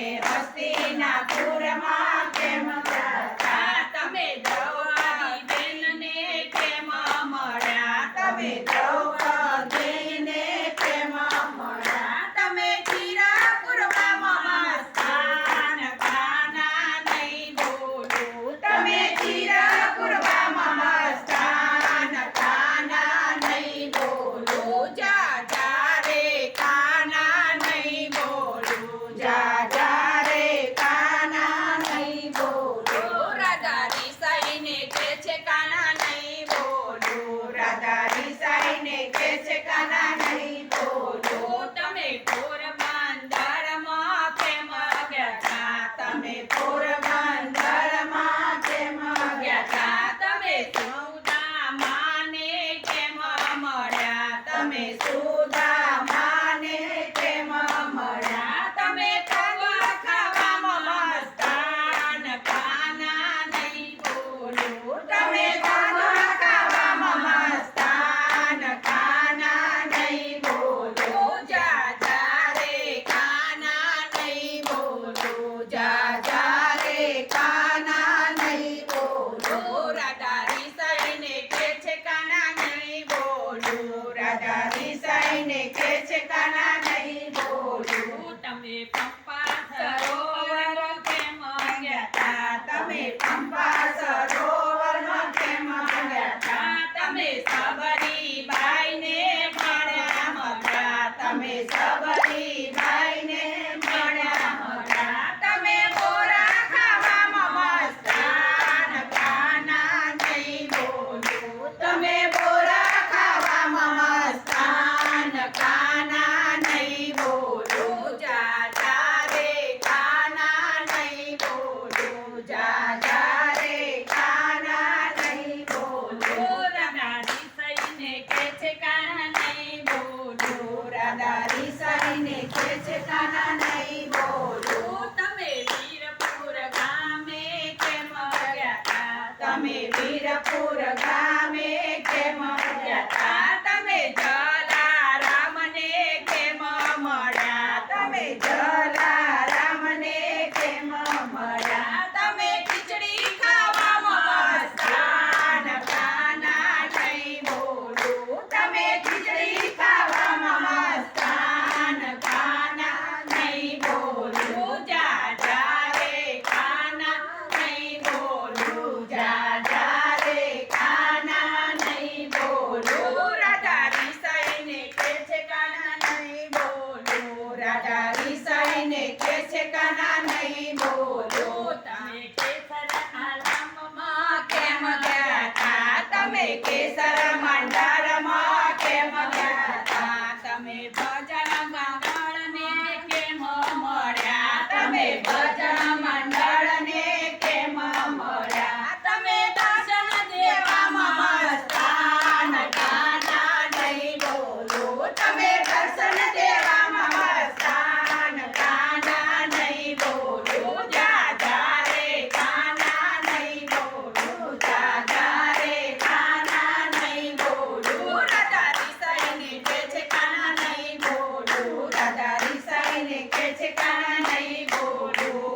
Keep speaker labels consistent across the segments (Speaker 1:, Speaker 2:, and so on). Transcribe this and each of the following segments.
Speaker 1: તમે હસ્તિનાપુરમાં કેમ ગયા? તમે દ્રૌપદી બેનને કેમ મળ્યા? તમે દ્રૌપદીને કેમ મળ્યા? તમે ચિરપુરમાં સ્થાન કાના નહીં બોલું. તમે ચિરપુરમાં સ્થાન કાના નહીં બોલું. જા જા રે કાના નહીં બોલું. જા જા રે કાના નહીં બોલું. રાધા રિસાઈને કે છે કાના નહીં બોલું. રાધા રિસાઈને કે છે કાના નહીં બોલું. તમે પોરબંદરમાં કેમ ગયા તા? તમે પોરબંદરમાં કેમ ગયા તા? તમે સુદામાને કેમ મળ્યા? તમે સુદામાને કેમ મળ્યા? તમે તવા ખાવામાં મસ્તાન કાના નહીં બોલું. તમે તવા ખાવામાં મસ્તાન કાના નહીં બોલું. જા જા રે કાના નહીં બોલું. જા જા રે કાના નહીં બોલું. રાધા રિસાઈને કે છે કાના નહીં બોલું. રાધા રિસાઈને કે છે કાના નહીં બોલું. તમે પંપા સરોવર કેમ ગયા તા? તમે પંપા સરોવરમાં કેમ ગયા તા? તમે સબરીબાઈને મળ્યા મળ્યા. તમે સબરીબાઈને મળ્યા મળ્યા. તમે બોરા ખાવામાં મસ્તાન કાના નહીં બોલું. તમે બોરા ખાવામાં મસ્તાન કાના નહીં બોલું. જા જા રે કાના નહીં બોલું. જા જા રે કાના નહીં બોલું. રાધા રિસાઈને કે છે કાના નહીં બોલું. રાધા રિસાઈને કે છે કાના નહીં બોલું. તમે વીરપુર ગામે કેમ ગયા તા? તમે વીરપુર ગામે કેમ ગયા તા? તમે જલારામને કેમ મળ્યા? તમે જલારામને કેમ મળ્યા? તમે ખીચડી ખાવામાં મસ્તાન કાના નહીં બોલું. તમે ખીચડી ખાવામાં મસ્તાન કાના નહીં બોલું. જા જા રે કાના નહીં બોલું. જા જા રે કાના નહીં બોલું. રાધા રિસાઈને કે છે કાના નહીં બોલું. રાધા રિસાઈને કે છે કાના નહીં બોલું. તમે કેસર આલમમાં કેમ ગયા તા? તમે કેસર મંડળમાં કેમ ગયા તા? તમે ભજન મંડળને કેમ મળ્યા? તમે ભજન મંડળને કેમ મળ્યા? તમે દર્શન દેવામાં મસ્તાન કાના નહીં બોલું. તમે દર્શન દેવામાં મસ્તાન કાના નહીં બોલું. જા જા રે કાના નહીં બોલું. જા જા રે કાના નહીં બોલું. રાધા રિસાઈને કે છે કાના નહીં બોલું. રાધા રિસાઈને કે છે કાના નહીં બોલું.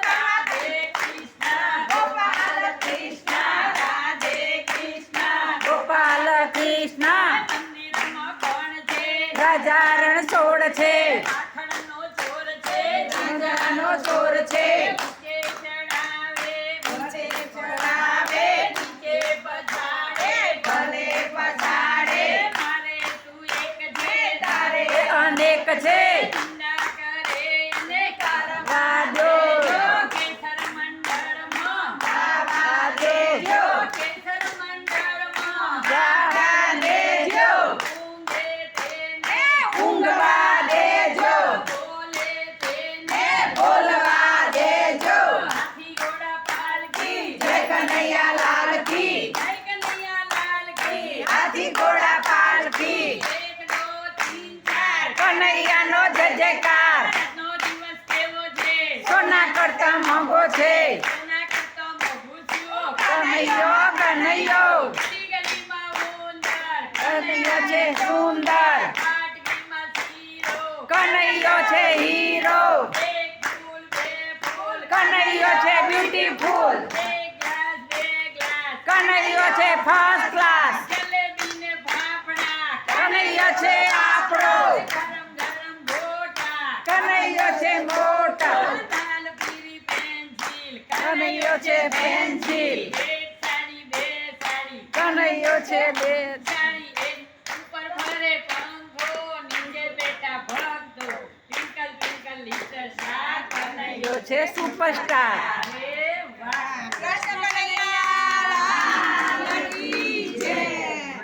Speaker 1: રાધે કૃષ્ણ ગોપાલ કૃષ્ણ. રાધે કૃષ્ણ
Speaker 2: ગોપાલ કૃષ્ણ
Speaker 1: મંદિરમાં કોણ છે?
Speaker 2: રાજા રણછોડ છે.
Speaker 1: પાખણનો ચોર છે.
Speaker 2: રાજાનો ચોર છે.
Speaker 1: નીચે ચડાવે નીચે ચડાવે. નીચે પછાડે ભલે પછાડે. મારે તું એક છે તારે
Speaker 2: અનેક છે.
Speaker 1: નિંદા કરે એને
Speaker 2: કરવા દો.
Speaker 1: કેસર મંડળમાં
Speaker 2: જવા દેજો.
Speaker 1: કેસર મંડળમાં
Speaker 2: જવા દેજો.
Speaker 1: ઊંઘે તેને
Speaker 2: ઊંઘવા દેજો.
Speaker 1: બોલે તેને
Speaker 2: બોલવા દેજો.
Speaker 1: હાથી ઘોડા પાલકી
Speaker 2: જય કનૈયા લાલ કી.
Speaker 1: જય કનૈયા લાલ કી.
Speaker 2: હાથી ઘોડા પાલકી.
Speaker 1: 1 2 3 4
Speaker 2: કનૈયાનો જય જયકાર.
Speaker 1: આજનો દિવસ કેવો છે?
Speaker 2: સોના કરતા મોંઘો છે.
Speaker 1: સોના કરતો મોંઘું થયું.
Speaker 2: કનૈયો કનૈયો.
Speaker 1: ગલી ગલીમાં ઉંદર.
Speaker 2: કનૈયો છે સુંદર.
Speaker 1: પાટકીમાં શીરો.
Speaker 2: કનૈયો છે હીરો.
Speaker 1: એક ફૂલ
Speaker 2: ફૂલ
Speaker 1: બે ગ્લાસ
Speaker 2: કનૈયો છે ફર્સ્ટ ક્લાસ
Speaker 1: જલેબી ને ફાફડા
Speaker 2: કનૈયો છે આપણો
Speaker 1: ગરમ ગરમ ગોટા
Speaker 2: કનૈયો છે મોટા
Speaker 1: લાલ પીળી પેન્સિલ
Speaker 2: કનૈયો છે પેન્સિલ
Speaker 1: બે સાડી
Speaker 2: કનૈયો છે બે
Speaker 1: સાડી એક ઉપર ફરે પંખો નીચે બેઠા ભક્તો ટ્વિંકલ ટ્વિંકલ લિટલ સ્ટાર
Speaker 2: કનૈયો છે સુપરસ્ટાર
Speaker 1: અરે વાહ